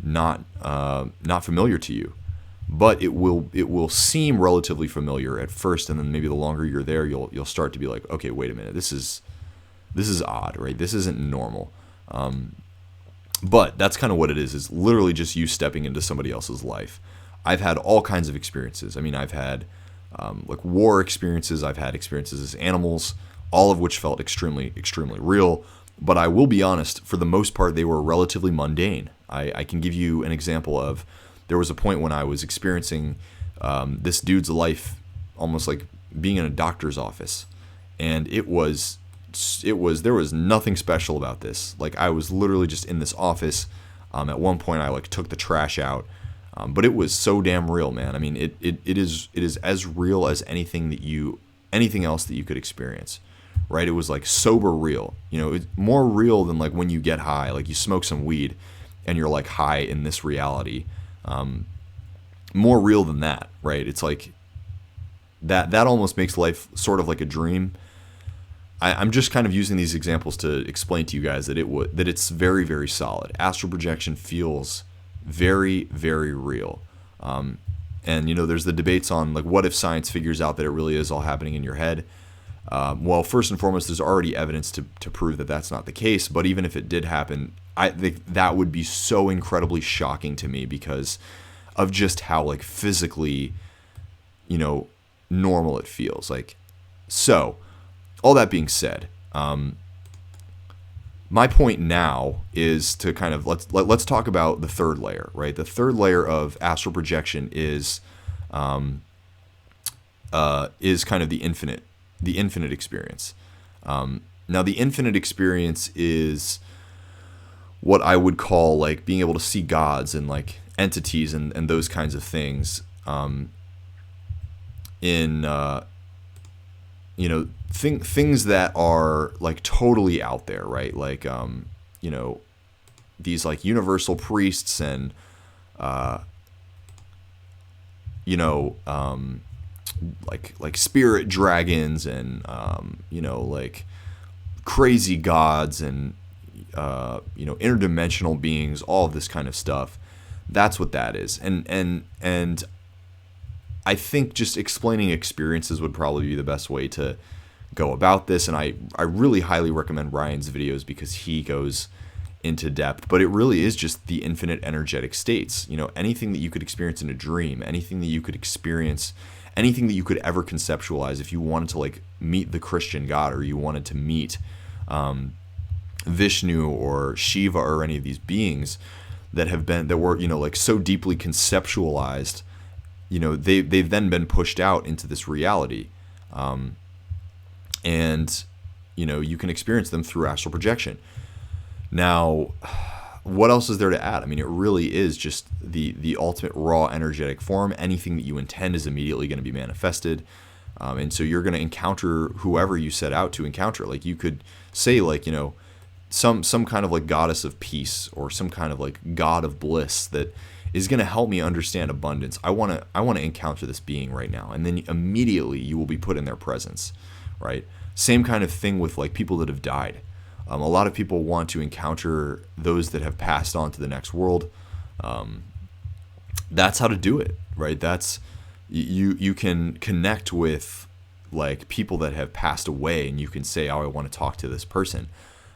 not familiar to you, but it will seem relatively familiar at first, and then maybe the longer you're there, you'll start to be like, okay, wait a minute, this is odd, right? This isn't normal. But that's kind of what it is literally just you stepping into somebody else's life. I've had all kinds of experiences. I mean, I've had like war experiences. I've had experiences as animals, all of which felt extremely, extremely real. But I will be honest, for the most part, they were relatively mundane. I can give you an example of, there was a point when I was experiencing this dude's life almost like being in a doctor's office. And there was nothing special about this. Like I was literally just in this office. At one point I like took the trash out. But it was so damn real, man. I mean, it is as real as anything else that you could experience. Right? It was like sober real. It's more real than like when you get high, like you smoke some weed and you're like high in this reality. More real than that, right? It's like that almost makes life sort of like a dream. I'm just kind of using these examples to explain to you guys that it's very, very solid. Astral projection feels very, very real. And there's the debates on like, what if science figures out that it really is all happening in your head? Well, first and foremost, there's already evidence to prove that that's not the case. But even if it did happen, I think that would be so incredibly shocking to me, because of just how like physically, normal it feels. Like, so all that being said, my point now is to kind of let's talk about the third layer, right? The third layer of astral projection is kind of the infinite experience. Now, the infinite experience is what I would call like being able to see gods and like entities and those kinds of things things that are like totally out there, right? Like, these like universal priests and, like spirit dragons and, like crazy gods and, interdimensional beings, all of this kind of stuff. That's what that is. And I think just explaining experiences would probably be the best way to go about this. And I really highly recommend Ryan's videos because he goes into depth, but it really is just the infinite energetic states. Anything that you could experience in a dream, anything that you could experience, anything that you could ever conceptualize if you wanted to like meet the Christian God, or you wanted to meet Vishnu or Shiva or any of these beings that were like so deeply conceptualized, they've then been pushed out into this reality, and you can experience them through astral projection. Now, what else is there to add? I mean, it really is just the ultimate raw energetic form. Anything that you intend is immediately going to be manifested. And so you're going to encounter whoever you set out to encounter. Like you could say like, some kind of like goddess of peace or some kind of like god of bliss that is going to help me understand abundance. I want to encounter this being right now. And then immediately you will be put in their presence, right? Same kind of thing with like people that have died. A lot of people want to encounter those that have passed on to the next world. That's how to do it, right? That's you can connect with like people that have passed away, and you can say, "Oh, I want to talk to this person,"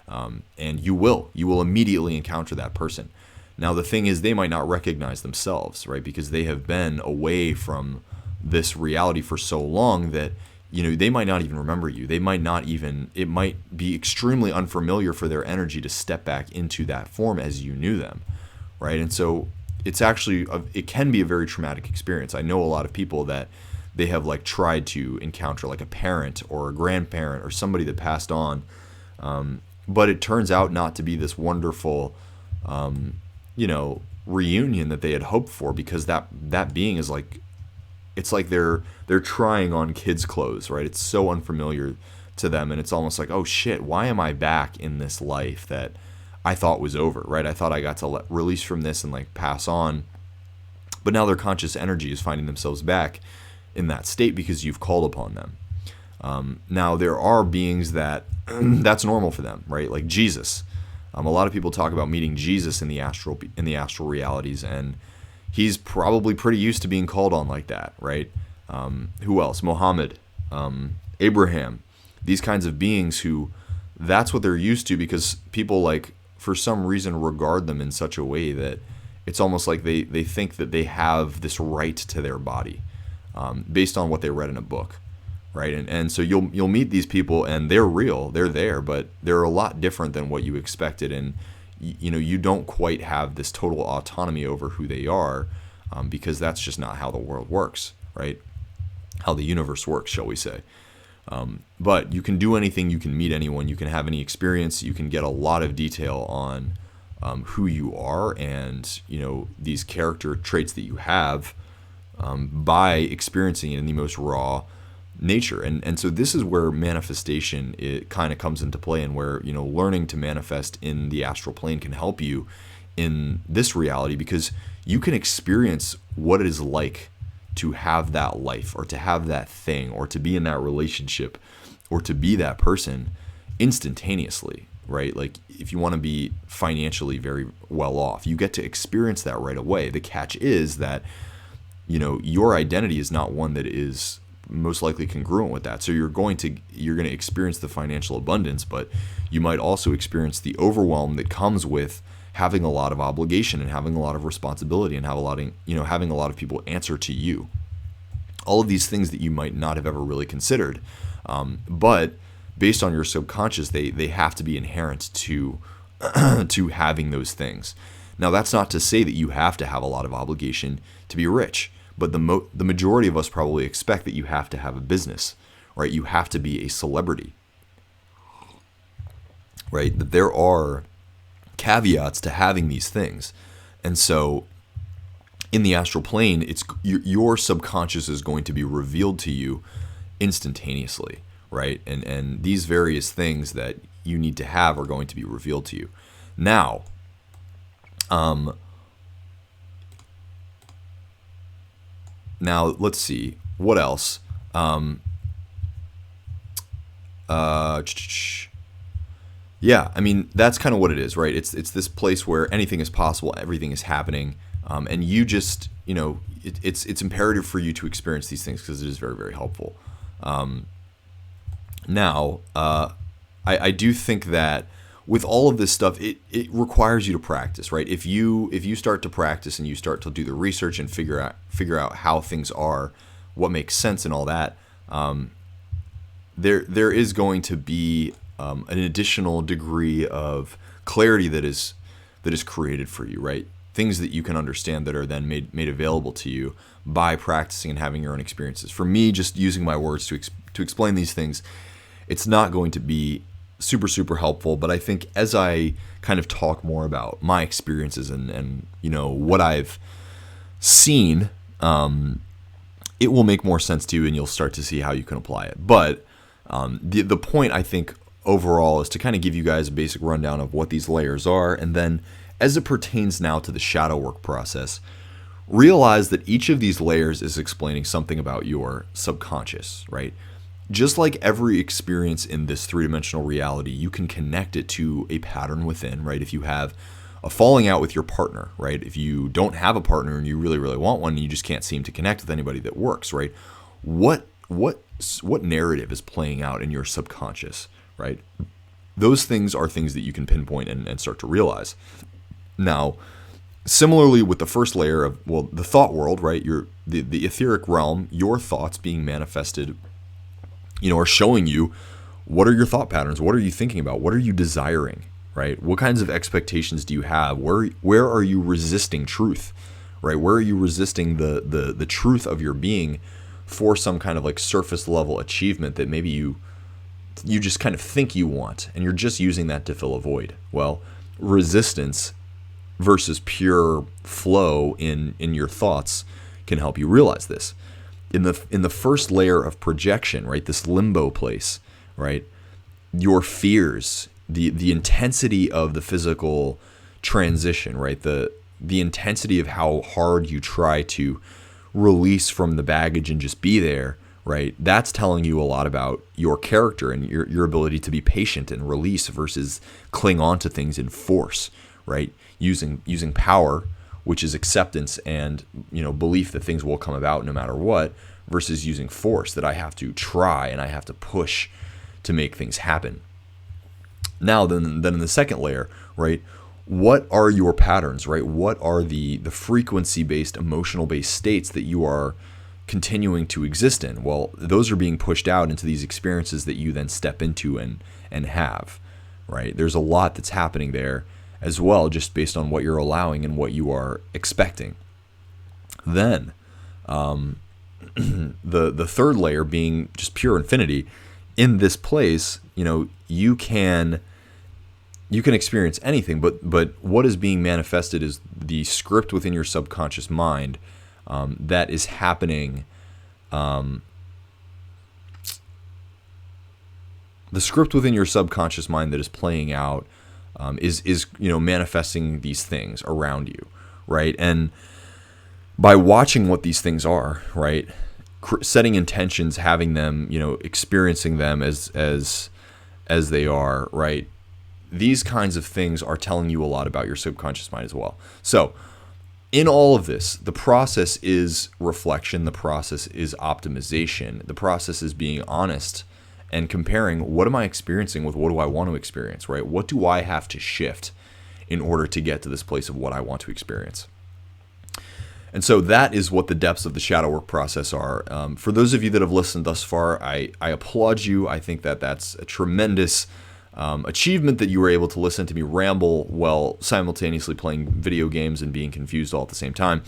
and you will immediately encounter that person. Now, the thing is, they might not recognize themselves, right? Because they have been away from this reality for so long that they might not even remember you. It might be extremely unfamiliar for their energy to step back into that form as you knew them, right? And so it's actually, it can be a very traumatic experience. I know a lot of people that they have like tried to encounter like a parent or a grandparent or somebody that passed on, but it turns out not to be this wonderful, reunion that they had hoped for, because that being is like, it's like they're trying on kids' clothes, right? It's so unfamiliar to them, and it's almost like, oh shit, why am I back in this life that I thought was over, right? I thought I got to release from this and like pass on, but now their conscious energy is finding themselves back in that state because you've called upon them. Now there are beings that that's normal for them, right? Like Jesus. A lot of people talk about meeting Jesus in the astral realities, and he's probably pretty used to being called on like that, right? Who else? Muhammad, Abraham, these kinds of beings who that's what they're used to, because people like for some reason regard them in such a way that it's almost like they think that they have this right to their body based on what they read in a book, right? And so you'll meet these people and they're real, they're there, but they're a lot different than what you expected, and you don't quite have this total autonomy over who they are, because that's just not how the world works, right? How the universe works, shall we say. But you can do anything, you can meet anyone, you can have any experience, you can get a lot of detail on who you are and these character traits that you have by experiencing it in the most raw nature. And so this is where manifestation, it kind of comes into play, and where learning to manifest in the astral plane can help you in this reality, because you can experience what it is like to have that life, or to have that thing, or to be in that relationship, or to be that person instantaneously, right? Like if you want to be financially very well off, you get to experience that right away. The catch is that your identity is not one that is most likely congruent with that. So you're going to experience the financial abundance, but you might also experience the overwhelm that comes with having a lot of obligation and having a lot of responsibility and having a lot of people answer to you. All of these things that you might not have ever really considered, but based on your subconscious, they have to be inherent to to having those things. Now, that's not to say that you have to have a lot of obligation to be rich, but the majority of us probably expect that you have to have a business, right? You have to be a celebrity, right? That there are caveats to having these things. And so in the astral plane, it's your subconscious is going to be revealed to you instantaneously, right? And these various things that you need to have are going to be revealed to you. Now, let's see what else. Yeah, I mean, that's kind of what it is, right? It's this place where anything is possible, everything is happening, and you just, it's imperative for you to experience these things because it is very, very helpful. Now, I do think that with all of this stuff, it requires you to practice, right? If you start to practice and you start to do the research and figure out how things are, what makes sense and all that, there is going to be an additional degree of clarity that is created for you, right? Things that you can understand that are then made available to you by practicing and having your own experiences. For me, just using my words to explain these things, it's not going to be super, super helpful. But I think as I kind of talk more about my experiences and what I've seen, it will make more sense to you, and you'll start to see how you can apply it. But the point, I think, overall is to kind of give you guys a basic rundown of what these layers are, and then as it pertains now to the shadow work process, realize that each of these layers is explaining something about your subconscious, right? Just like every experience in this three-dimensional reality, you can connect it to a pattern within, right? If you have a falling out with your partner, right? If you don't have a partner and you really, really want one and you just can't seem to connect with anybody that works, right? What narrative is playing out in your subconscious, right? Those things are things that you can pinpoint and start to realize. Now, similarly with the first layer of, the thought world, right? The etheric realm, your thoughts being manifested, are showing you what are your thought patterns, what are you thinking about, what are you desiring, right? What kinds of expectations do you have? Where are you resisting truth, right? Where are you resisting the truth of your being for some kind of like surface level achievement that maybe you just kind of think you want, and you're just using that to fill a void? Well, resistance versus pure flow in your thoughts can help you realize this. In the first layer of projection, right, this limbo place, right, your fears, the intensity of the physical transition, right, the intensity of how hard you try to release from the baggage and just be there, right, that's telling you a lot about your character and your ability to be patient and release versus cling on to things in force, right, using power, which is acceptance and belief that things will come about no matter what, versus using force that I have to try and I have to push to make things happen. Now then in the second layer, right, what are your patterns, right? What are the frequency-based, emotional-based states that you are continuing to exist in? Well, those are being pushed out into these experiences that you then step into and have, right? There's a lot that's happening there as well, just based on what you're allowing and what you are expecting. Then, the third layer being just pure infinity. In this place, you can experience anything, but what is being manifested is the script within your subconscious mind that is happening. The script within your subconscious mind that is playing out is manifesting these things around you, right? And by watching what these things are, right, setting intentions, having them, experiencing them as they are, right, these kinds of things are telling you a lot about your subconscious mind as well. So in all of this, the process is reflection, the process is optimization, the process is being honest and comparing what am I experiencing with what do I want to experience, right? What do I have to shift in order to get to this place of what I want to experience. And so that is what the depths of the shadow work process are. For those of you that have listened thus far, I applaud you. I think that that's a tremendous achievement that you were able to listen to me ramble while simultaneously playing video games and being confused all at the same time.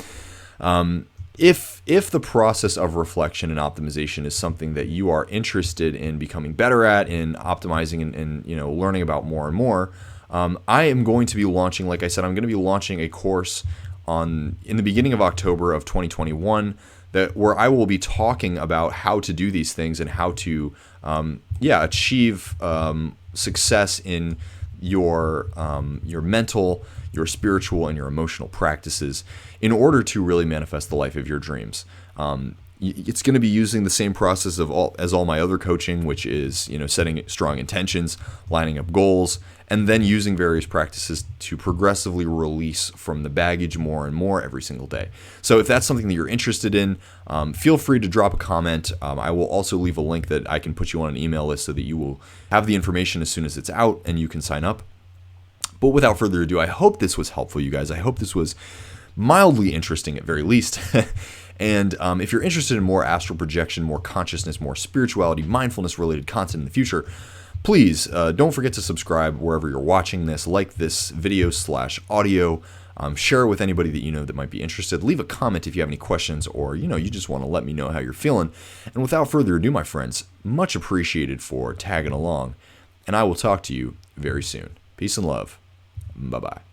If the process of reflection and optimization is something that you are interested in becoming better at, in optimizing and learning about more and more, I am going to be launching, like I said, I'm going to be launching a course in the beginning of October of 2021 where I will be talking about how to do these things and how to achieve success in your mental, your spiritual, and your emotional practices in order to really manifest the life of your dreams. It's going to be using the same process as all my other coaching, which is setting strong intentions, lining up goals, and then using various practices to progressively release from the baggage more and more every single day. So if that's something that you're interested in, feel free to drop a comment. I will also leave a link that I can put you on an email list so that you will have the information as soon as it's out and you can sign up. But without further ado, I hope this was helpful, you guys. I hope this was mildly interesting at very least. And if you're interested in more astral projection, more consciousness, more spirituality, mindfulness-related content in the future, please don't forget to subscribe wherever you're watching this, like this video/audio, share it with anybody that you know that might be interested. Leave a comment if you have any questions or you just want to let me know how you're feeling. And without further ado, my friends, much appreciated for tagging along, and I will talk to you very soon. Peace and love. Bye-bye.